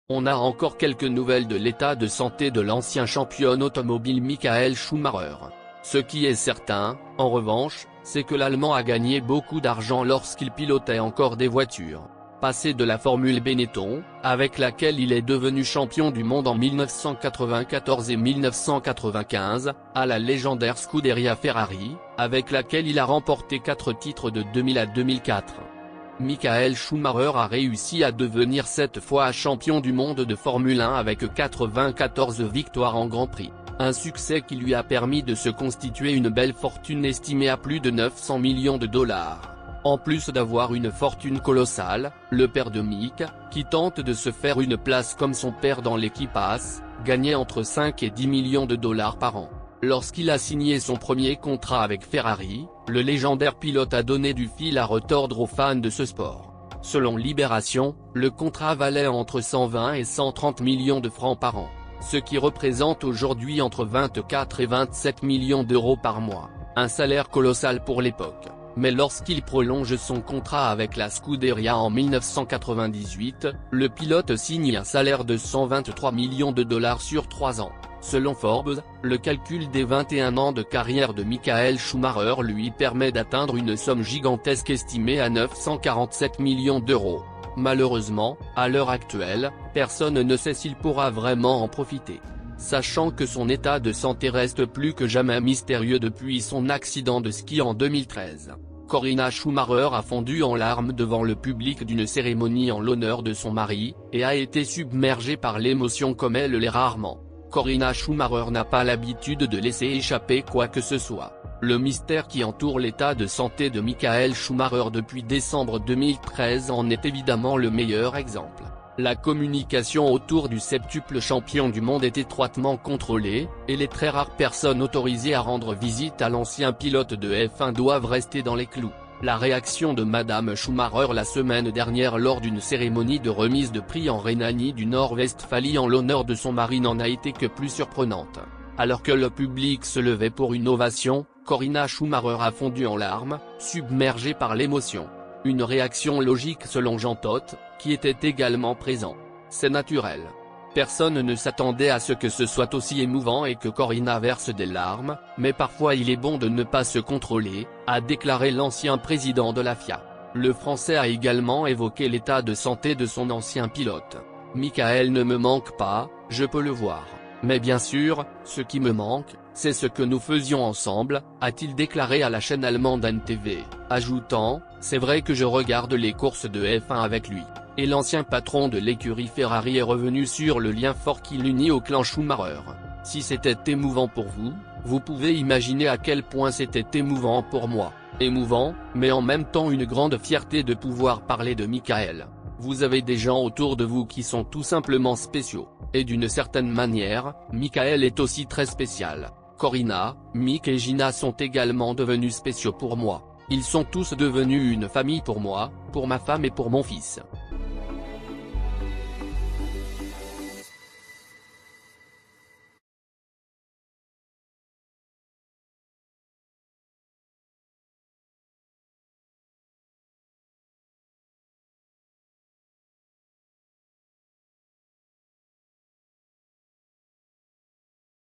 On a encore quelques nouvelles de l'état de santé de l'ancien champion automobile Michael Schumacher. Ce qui est certain, en revanche, c'est que l'Allemand a gagné beaucoup d'argent lorsqu'il pilotait encore des voitures. Passé de la Formule Benetton, avec laquelle il est devenu champion du monde en 1994 et 1995, à la légendaire Scuderia Ferrari, avec laquelle il a remporté 4 titres de 2000 à 2004. Michael Schumacher a réussi à devenir 7 fois champion du monde de Formule 1 avec 94 victoires en Grand Prix, un succès qui lui a permis de se constituer une belle fortune estimée à plus de 900 millions de dollars. En plus d'avoir une fortune colossale, le père de Mick, qui tente de se faire une place comme son père dans l'équipe Haas, gagnait entre 5 et 10 millions de dollars par an. Lorsqu'il a signé son premier contrat avec Ferrari, le légendaire pilote a donné du fil à retordre aux fans de ce sport. Selon Libération, le contrat valait entre 120 et 130 millions de francs par an, ce qui représente aujourd'hui entre 24 et 27 millions d'euros par mois, un salaire colossal pour l'époque. Mais lorsqu'il prolonge son contrat avec la Scuderia en 1998, le pilote signe un salaire de 123 millions de dollars sur 3 ans. Selon Forbes, le calcul des 21 ans de carrière de Michael Schumacher lui permet d'atteindre une somme gigantesque estimée à 947 millions d'euros. Malheureusement, à l'heure actuelle, personne ne sait s'il pourra vraiment en profiter. Sachant que son état de santé reste plus que jamais mystérieux depuis son accident de ski en 2013. Corinna Schumacher a fondu en larmes devant le public d'une cérémonie en l'honneur de son mari, et a été submergée par l'émotion comme elle l'est rarement. Corinna Schumacher n'a pas l'habitude de laisser échapper quoi que ce soit. Le mystère qui entoure l'état de santé de Michael Schumacher depuis décembre 2013 en est évidemment le meilleur exemple. La communication autour du septuple champion du monde est étroitement contrôlée, et les très rares personnes autorisées à rendre visite à l'ancien pilote de F1 doivent rester dans les clous. La réaction de Madame Schumacher la semaine dernière lors d'une cérémonie de remise de prix en Rhénanie du Nord-Westphalie en l'honneur de son mari n'en a été que plus surprenante. Alors que le public se levait pour une ovation, Corinna Schumacher a fondu en larmes, submergée par l'émotion. Une réaction logique selon Jean Todt, qui était également présent. C'est naturel. Personne ne s'attendait à ce que ce soit aussi émouvant et que Corinna verse des larmes, mais parfois il est bon de ne pas se contrôler, a déclaré l'ancien président de la FIA. Le Français a également évoqué l'état de santé de son ancien pilote. Michael ne me manque pas, je peux le voir. Mais bien sûr, ce qui me manque, c'est ce que nous faisions ensemble, a-t-il déclaré à la chaîne allemande NTV, ajoutant, c'est vrai que je regarde les courses de F1 avec lui. Et l'ancien patron de l'écurie Ferrari est revenu sur le lien fort qui l'unit au clan Schumacher. Si c'était émouvant pour vous, vous pouvez imaginer à quel point c'était émouvant pour moi. Émouvant, mais en même temps une grande fierté de pouvoir parler de Michael. Vous avez des gens autour de vous qui sont tout simplement spéciaux. Et d'une certaine manière, Michael est aussi très spécial. Corinna, Mick et Gina sont également devenus spéciaux pour moi. Ils sont tous devenus une famille pour moi, pour ma femme et pour mon fils.